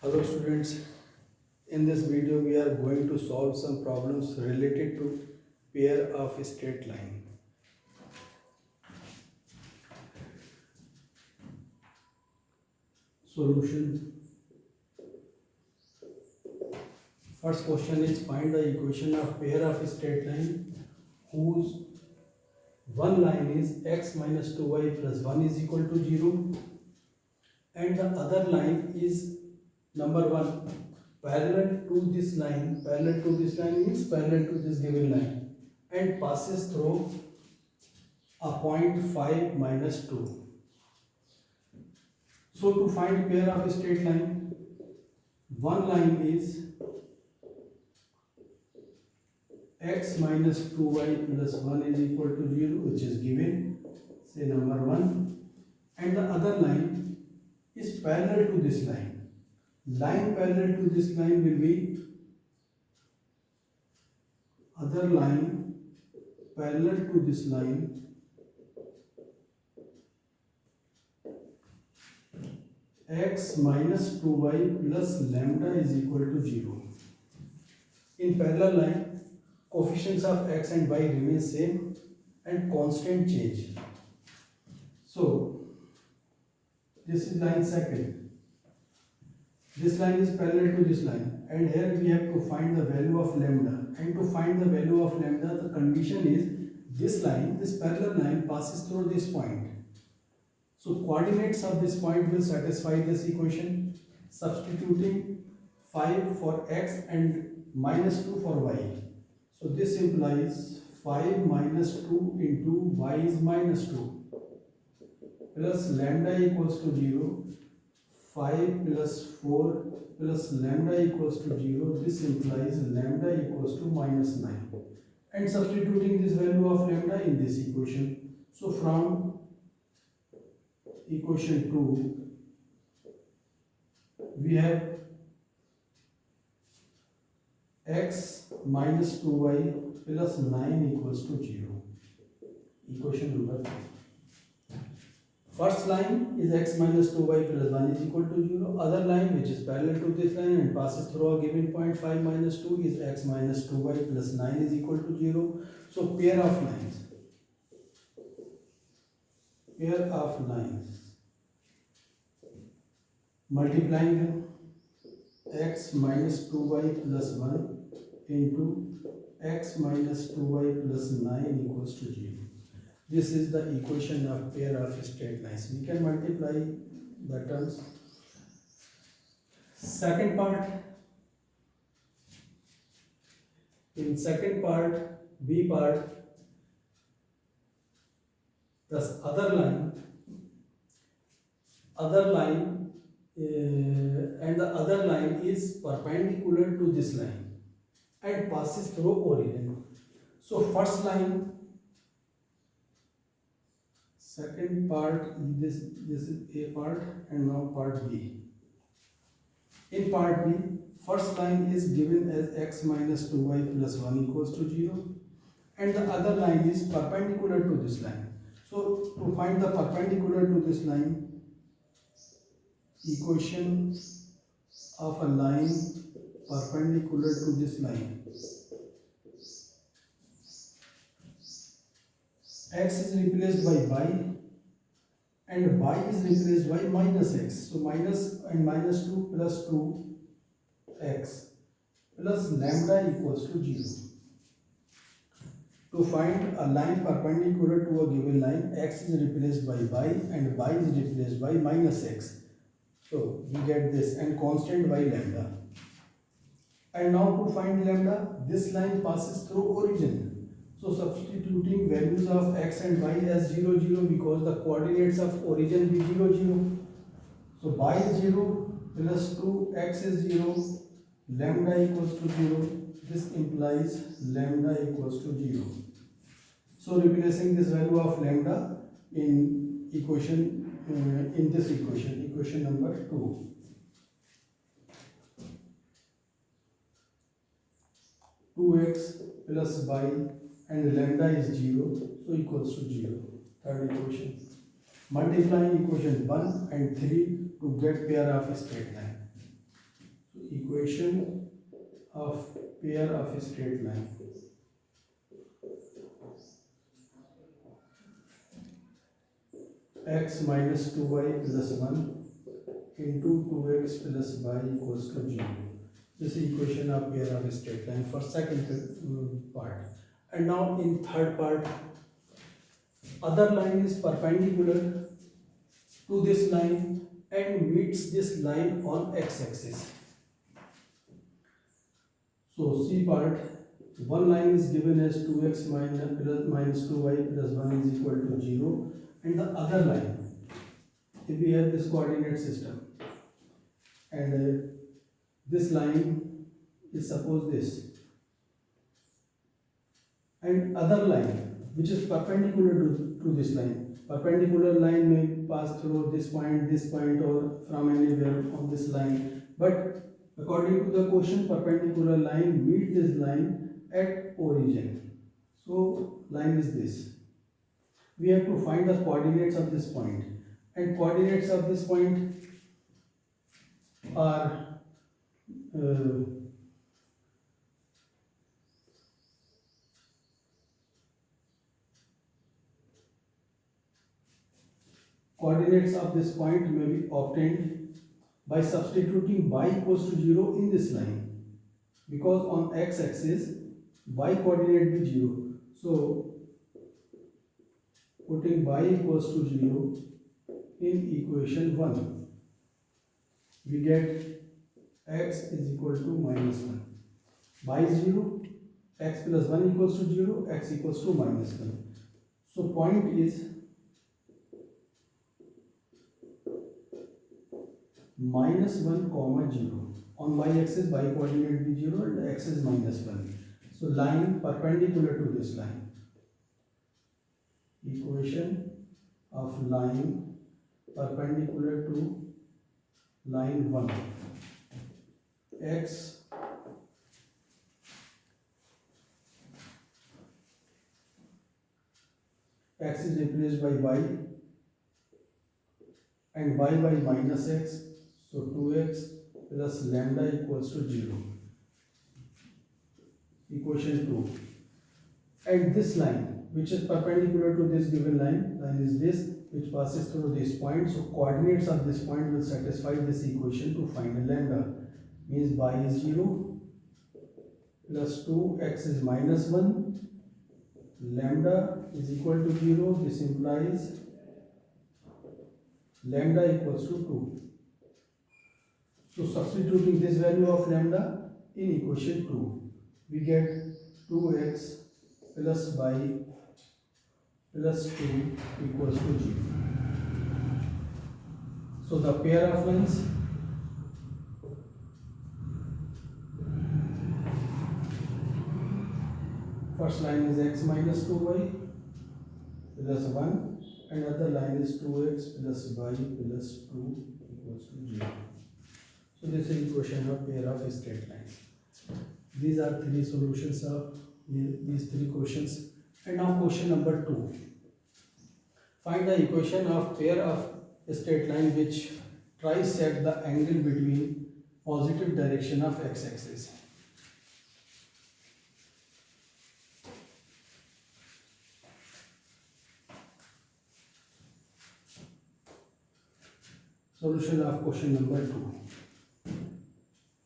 Hello students, in this video we are going to solve some problems related to pair of straight line. Solution. First question is find the equation of pair of straight line whose one line is x minus 2y plus 1 is equal to 0 and the other line is number 1 parallel to this line means parallel to this given line and passes through a point 5 minus 2. So to find pair of straight line, one line is x minus 2y plus 1 is equal to 0, which is given, say number 1, and the other line is parallel to this line. Line parallel to this line will be other line parallel to this line x minus 2y plus lambda is equal to 0. In parallel line, coefficients of x and y remain same and constant change. So this is line second. This line is parallel to this line, and here we have to find the value of lambda. And to find the value of lambda, the condition is this line, this parallel line passes through this point. So coordinates of this point will satisfy this equation, substituting 5 for x and minus 2 for y. So this implies 5 minus 2 into y is minus 2 plus lambda equals to 0. 5 plus 4 plus lambda equals to 0. This implies lambda equals to minus 9. And substituting this value of lambda in this equation. So from equation 2, we have x minus 2y plus 9 equals to 0. Equation number 3. First line is x minus 2y plus 1 is equal to 0. Other line, which is parallel to this line and passes through a given point 5 minus 2, is x minus 2y plus 9 is equal to 0. So pair of lines. Multiplying them, x minus 2y plus 1 into x minus 2y plus 9 equals to 0. This is the equation of pair of straight lines. We can multiply the terms. Second part. In second part, B part, thus other line and the other line is perpendicular to this line and passes through origin. So first line, second part, this is A part, and now part B. In part B, first line is given as x minus 2y plus 1 equals to 0, and the other line is perpendicular to this line. So to find the perpendicular to this line, equation of a line perpendicular to this line, x is replaced by y and y is replaced by minus x. So minus and minus 2 plus 2x plus lambda equals to 0. To find a line perpendicular to a given line, x is replaced by y and y is replaced by minus x. So we get this, and constant by lambda. And now to find lambda, this line passes through origin. So substituting values of x and y as 0, 0, because the coordinates of origin be 0, 0. So y is 0 plus 2x is 0, lambda equals to 0. This implies lambda equals to 0. So replacing this value of lambda in equation, in this equation number 2. X plus y and lambda is 0, so equals to 0. Third equation. Multiplying equation 1 and 3 to get pair of straight line. equation of pair of a straight line. X minus 2y plus 1 into 2x plus y equals to 0. This is equation of pair of a straight line for second part. And now in third part, other line is perpendicular to this line and meets this line on x-axis. So C part, one line is given as 2x minus 2y plus 1 is equal to 0, and the other line, if we have this coordinate system, and this line is suppose this, and other line which is perpendicular to this line. Perpendicular line may pass through this point or from anywhere on this line, but according to the question, perpendicular line meet this line at origin. So line is this. We have to find the coordinates of this point, and coordinates of this point are coordinates of this point may be obtained by substituting y equals to 0 in this line, because on x-axis y coordinate be 0. So putting y equals to 0 in equation 1, we get x is equal to minus 1. Y is 0, x plus 1 equals to 0, x equals to minus 1. So point is minus 1 comma 0. On y-axis y coordinate be 0 and x is minus 1. So line perpendicular to this line. Equation of line perpendicular to line 1. X is replaced by y and y by minus x. So 2x plus lambda equals to 0. Equation 2. And this line, which is perpendicular to this given line is this, which passes through this point. So coordinates of this point will satisfy this equation to find a lambda. Means y is 0 plus 2, x is minus 1, lambda is equal to 0. This implies lambda equals to 2. So substituting this value of lambda in equation 2, we get 2x plus y plus 2 equals to 0. So the pair of lines first line is x minus 2y plus 1, and other line is 2x plus y plus 2 equals to 0. So this is equation of pair of straight lines. These are three solutions of these three questions. And now question number 2. Find the equation of pair of straight line which trisect the angle between positive direction of x-axis. Solution of question number 2.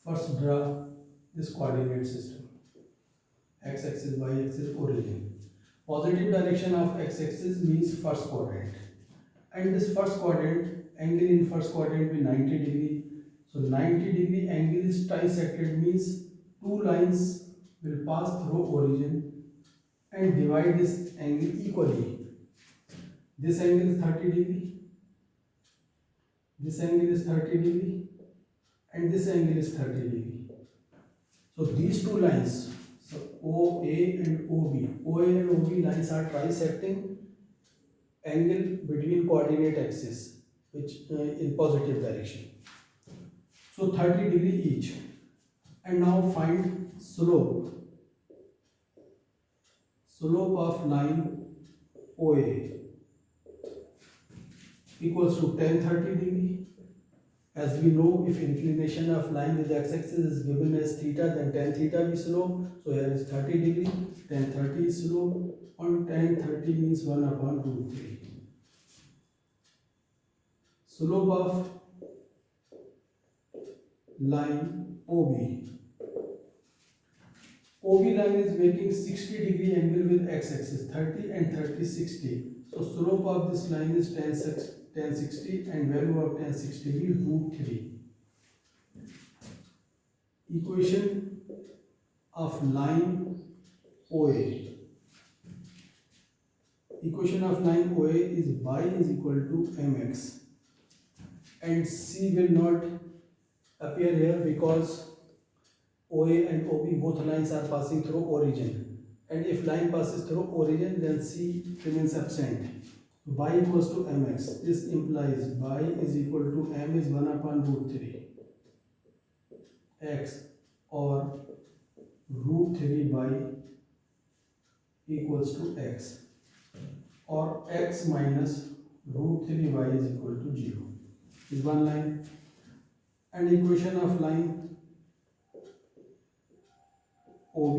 First, draw this coordinate system. X-axis, y-axis, origin. Positive direction of x-axis means first quadrant. And this first quadrant, angle in first quadrant will be 90 degree. So 90 degree angle is trisected, means two lines will pass through origin and divide this angle equally. This angle is 30 degree. This angle is 30 degree. And this angle is 30 degree. So these two lines, so OA and OB, OA and OB lines are trisecting angle between coordinate axis, which in positive direction. So 30 degree each. And now find slope. Slope of line OA equals to tan 30 degree As we know, if inclination of line with x-axis is given as theta, then tan theta be slope. So here is 30 degree, tan 30 is slope, and tan 30 means 1 upon root 3. Slope of line OB. OB line is making 60 degree angle with x-axis, 30 and 30, 60. So slope of this line is tan 60 and value of tan 60 is root 3. Equation of line OA. Equation of line OA is y is equal to mx, and c will not appear here because OA and OB both lines are passing through origin, and if line passes through origin then c remains absent. Y equals to mx. This implies y is equal to m is 1 upon root 3 x, or root 3 y equals to x, or x minus root 3 y is equal to 0 is one line. And equation of line OB,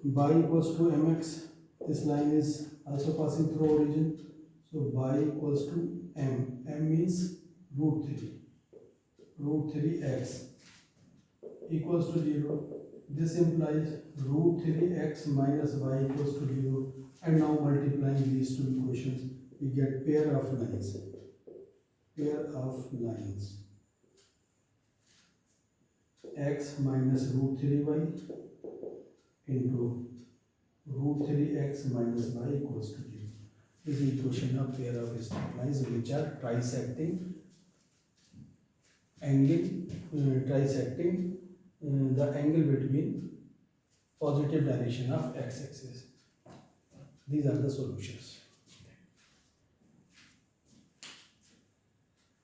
y equals to mx. This line is also passing through origin, so y equals to m. M means root 3x equals to 0. This implies root 3x minus y equals to 0. And now multiplying these two equations, we get pair of lines. X minus root 3y into root 3x minus y equals to 0. This is the equation of pair of straight lines which are trisecting the angle between positive direction of x-axis. These are the solutions.